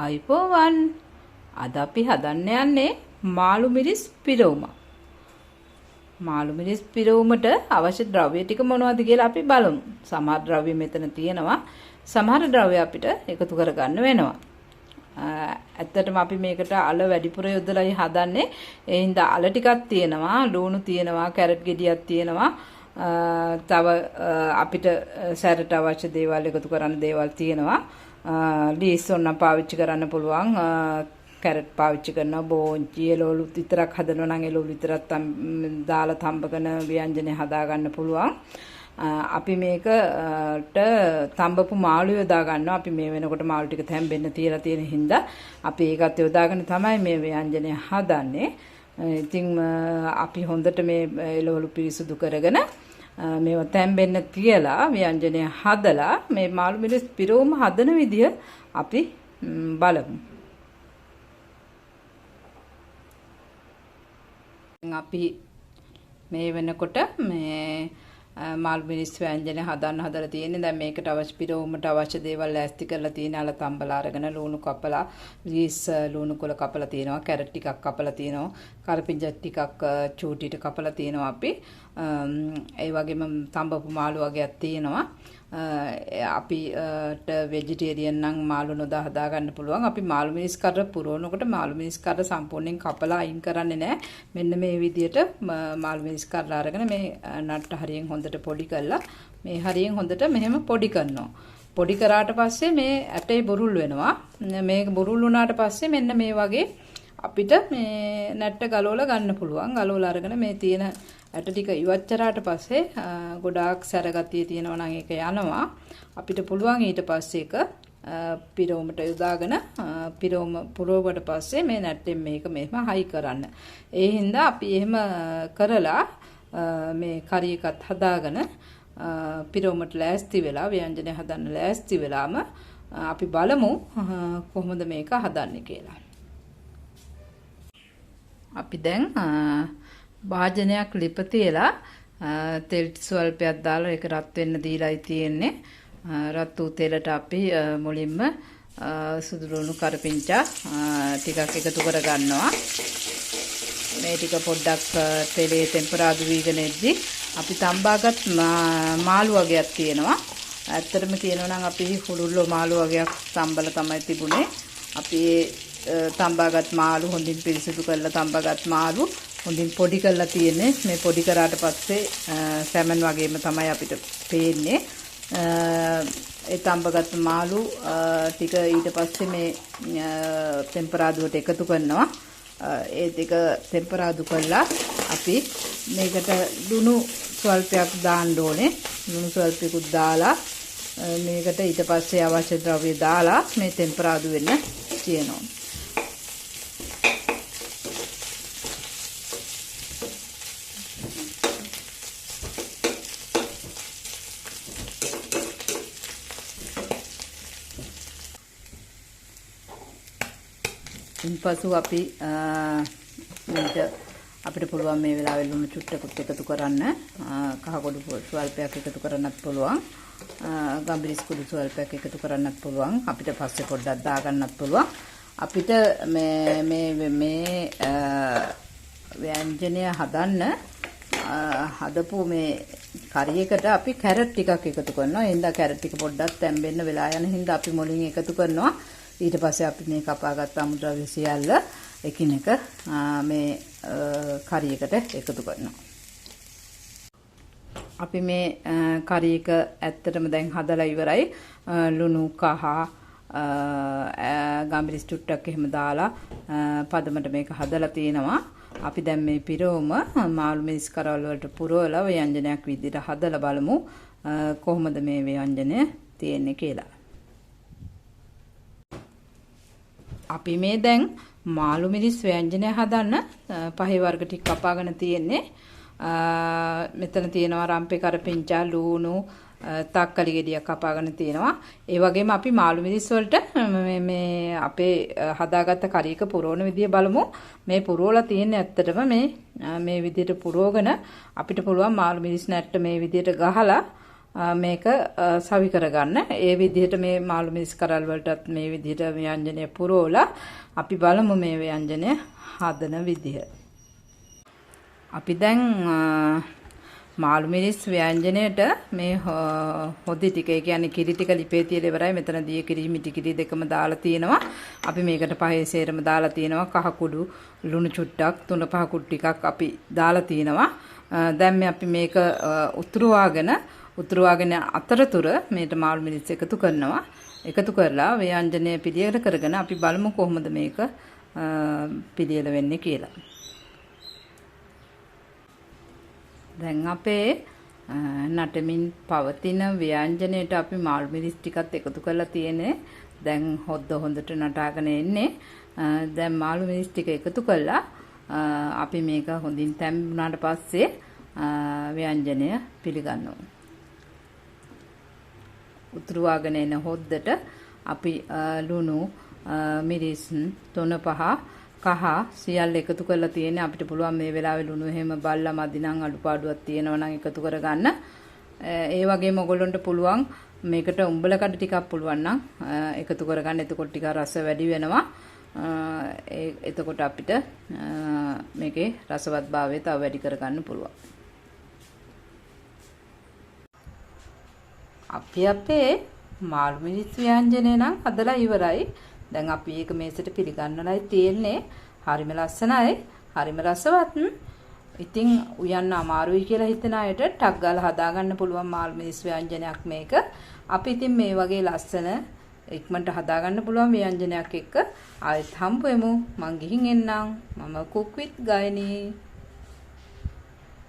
ආයිබෝවන් අද අපි හදන්න යන්නේ මාළු මිරිස් පිරවුම. මාළු මිරිස් පිරවුමට අවශ්‍ය ද්‍රව්‍ය ටික මොනවද කියලා අපි බලමු. සමහර ද්‍රව්‍ය මෙතන තියෙනවා. සමහර ද්‍රව්‍ය අපිට එකතු කරගන්න වෙනවා. ඇත්තටම අපි මේකට අල වැඩිපුර යොදලායි හදන්නේ. ඒ හින්දා අල ටිකක් තියෙනවා, ලුණු තියෙනවා, කැරට් ගෙඩියක් තියෙනවා. තව අපිට සැරට අවශ්‍ය දේවල් එකතු කරන්න දේවල් තියෙනවා. ලීස් ඔන්න පාවිච්චි කරන්න පුළුවන්. කැරට් පාවිච්චි කරනවා, බෝංචි එළවලු විතරක් හදනවා නම් එළවලු විතරක් දාලා තඹගෙන ව්‍යංජනය හදා ගන්න පුළුවන්. අපි මේකට තඹපු මාළු යොදා ගන්නවා. අපි මේ වෙනකොට මාළු ටික තැම්බෙන්න තියලා තියෙන හින්දා අපි ඒකත් යොදාගෙන තමයි මේ ව්‍යංජනය හදන්නේ. ඉතින් අපි හොඳට මේ එළවලු පිරිසුදු කරගෙන මේවා තැම්බෙන්න තියලා ව්‍යංජනය හදලා මේ මාළු මිරිස් පිරවුම හදන විදිය අපි බලමු. අපි මේ වෙනකොට මේ මාළු මිරිස් ව්‍යංජනය හදලා තියෙන්නේ. දැන් මේකට අවශ්‍ය පිරවුමට අවශ්‍ය දේවල් ලෑස්ති කරලා තියෙන අල තම්බලා අරගෙන ලුණු කපලා රීස් ලුණු කොළ කපලා තියෙනවා, කැරට් ටිකක් කපලා තියෙනවා, කරපිංචා ටිකක් චූටිට කපලා තියෙනවා අපි. ඒ වගේම තඹපු මාළු වගේක් තියෙනවා. අපිට වෙජිටේරියන් නම් මාළු නොදා හදා ගන්න පුළුවන්. අපි මාළු මිරිස් කඩ පුරවනකොට මාළු මිරිස් කඩ සම්පූර්ණයෙන් කපලා අයින් කරන්නේ නැහැ. මෙන්න මේ විදිහට මාළු මිරිස් කඩලා අරගෙන මේ නට්ට හරියෙන් හොඳට පොඩි කරලා මේ හරියෙන් හොඳට මෙහෙම පොඩි කරනවා. පොඩි කරාට පස්සේ මේ ඇටේ බුරුල් වෙනවා. මේක බුරුල් වුණාට පස්සේ මෙන්න මේ වගේ අපිට මේ නැට්ට ගලවලා ගන්න පුළුවන්. ගලවලා අරගෙන මේ තියෙන ඇට ටික ඉවත් කරාට පස්සේ ගොඩාක් සැරගතිය තියෙනවා නම් ඒක යනවා. අපිට පුළුවන් ඊට පස්සේ ඒක පිරවුමට යොදාගෙන පිරවුම පුරවුවට පස්සේ මේ නැට්ටෙන් මේක මෙහෙම හයි කරන්න. ඒ හින්දා අපි එහෙම කරලා මේ කරි එකත් හදාගෙන පිරවුමට ලෑස්ති වෙලා ව්‍යංජනය හදන්න ලෑස්ති වෙලාම අපි බලමු කොහොමද මේක හදන්නේ කියලා. අපි දැන් භාජනයක් ලිප තියලා තෙල් ස්වල්පයක් දාලා ඒක රත් වෙන්න දීලායි තියෙන්නේ. රත් වූ තෙලට අපි මුලින්ම සුදු ලුණු කරපිංචා ටිකක් එකතු කර ගන්නවා. මේ ටික පොඩ්ඩක් තෙලේ ටෙම්පරාදු වීගෙන එද්දි අපි තම්බාගත් මාළු වගේක් තියෙනවා. ඇත්තටම කියනවා නම් අපි හුළුල්ලෝ මාළු වගේක් තම්බලා තමයි තිබුණේ. අපි තම්බාගත් මාළු හොඳින් පිරිසිදු කරලා තම්බාගත් මාළු හොඳින් පොඩි කරලා තියෙන්නේ. මේ පොඩි කරාට පස්සේ සැමන් වගේම තමයි අපිට පේන්නේ. ඒ තම්බගත් මාළු ටික ඊට පස්සේ මේ ටෙම්පරාදුවට එකතු කරනවා. ඒ ටික ටෙම්පරාදු කරලා අපි මේකට ලුණු ස්වල්පයක් දාන්න ඕනේ. ලුණු ස්වල්පයකුත් දාලා මේකට ඊට පස්සේ අවශ්‍ය ද්‍රව්‍ය දාලා මේ ටෙම්පරාදු වෙන්න තියෙනවා. ඉන්පසු අපි අපිට පුළුවන් මේ වෙලාවේ ලුණු චුට්ටකුත් එකතු කරන්න. කහ කොඩු ස්වල්පයක් එකතු කරන්නත් පුළුවන්. ගම්බිරිස් කුඩු ස්වල්පයක් එකතු කරන්නත් පුළුවන්. අපිට පස්සේ පොඩ්ඩක් දාගන්නත් පුළුවන්. අපිට මේ ව්‍යංජනය හදන්න හදපු මේ කරි එකට අපි කැරට් ටිකක් එකතු කරනවා. එහෙනම් කැරට් ටික පොඩ්ඩක් තැම්බෙන්න වෙලා යන හින්දා අපි මුලින් එකතු කරනවා. ඊට පස්සේ අපි මේ කපාගත් අමුද්‍රව්‍ය සියල්ල එකිනෙක මේ කරි එකට එකතු කරනවා. අපි මේ කරි එක ඇත්තටම දැන් හදලා ඉවරයි. ලුණු කහ ගම්බිරිස් චුට්ටක් එහෙම දාලා පදමට මේක හදලා තියෙනවා. අපි දැන් මේ පිරවුම මාළු මිරිස් කරවල වලට පුරවලා ව්‍යංජනයක් විදිහට හදලා බලමු කොහොමද මේ ව්‍යංජනය තියෙන්නේ කියලා. අපි මේ දැන් මාළු මිරිස් ව්‍යංජනය හදන්න පහේ වර්ග ටික කපාගෙන තියෙන්නේ. මෙතන තියෙනවා රම්පේ කරපිංචා, ලුණු, තක්කලි ගෙඩියක් කපාගෙන තියෙනවා. ඒ වගේම අපි මාළු මිරිස් වලට මේ අපේ හදාගත්ත කරි එක පුරවන විදිය බලමු. මේ පුරවලා තියෙන්නේ ඇත්තටම මේ විදියට පුරවගෙන අපිට පුළුවන් මාළු මිරිස් නැට්ට මේ විදියට ගහලා මේක සවි කරගන්න. ඒ විදිහට මේ මාළු මිරිස් කරල් වලටත් මේ විදිහට ව්‍යංජනය පුරවලා අපි බලමු මේ ව්‍යංජනය හදන විදිහ. අපි දැන් මාළු මිරිස් ව්‍යංජනයට මේ හොදි ටික, ඒ කියන්නේ කිරි ටික ලිපේ තියලා ඉවරයි. මෙතනදී කිරි මිටි කිරි දෙකම දාලා තියෙනවා. අපි මේකට පහේ සේරම දාලා තියෙනවා. කහ කුඩු, ලුණු චුට්ටක්, තුන පහ කුඩු ටිකක් අපි දාලා තියෙනවා. දැන් අපි මේක උතුරවාගෙන අතරතුර මේට මාළු මිරිස් එකතු කරනවා. එකතු කරලා ව්‍යංජනය පිළියෙල කරගෙන අපි බලමු කොහොමද මේක පිළියෙල වෙන්නේ කියලා. දැන් අපේ නටමින් පවතින ව්‍යංජනයට අපි මාළු මිරිස් ටිකත් එකතු කරලා තියෙන්නේ. දැන් හොඳට නටාගෙන එන්නේ. දැන් මාළු මිරිස් ටික එකතු කළා අපි මේක හොඳින් තැම්බුණාට පස්සේ ව්‍යංජනය පිළිගන්නවා. උතුරවාගෙන එන හොද්දට අපි ලුණු, මිරිස්, තුන පහ, කහ සියල්ල එකතු කරලා තියෙන්නේ. අපිට පුළුවන් මේ වෙලාවේ ලුණු එහෙම බල්ලා මදි නම් අඩුපාඩුවක් තියෙනවා නම් එකතු කරගන්න. ඒ වගේම ඔයගොල්ලොන්ට පුළුවන් මේකට උඹල කඩ ටිකක් පුළුවන් නම් එකතු කරගන්න. එතකොට ටික රස වැඩි වෙනවා. එතකොට අපිට මේකේ රසවත්භාවය තව වැඩි කරගන්න පුළුවන්. අපි අපේ මාළු මිරිස් ව්‍යංජනය නම් හදලා ඉවරයි. දැන් අපි ඒක මේසෙට පිළිගන්නලයි තියෙන්නේ. හරිම ලස්සනයි, හරිම රසවත්. ඉතින් උයන්න අමාරුයි කියලා හිතන අයට ටක් ගාලා හදාගන්න පුළුවන් මාළු මිරිස් ව්‍යංජනයක් මේක. අපි ඉතින් මේ වගේ ලස්සන ඉක්මනට හදාගන්න පුළුවන් ව්‍යංජනයක් එක්ක ආයෙත් හම්බ වෙමු. මං ගිහින් එන්නම්. මම cook with Gaini.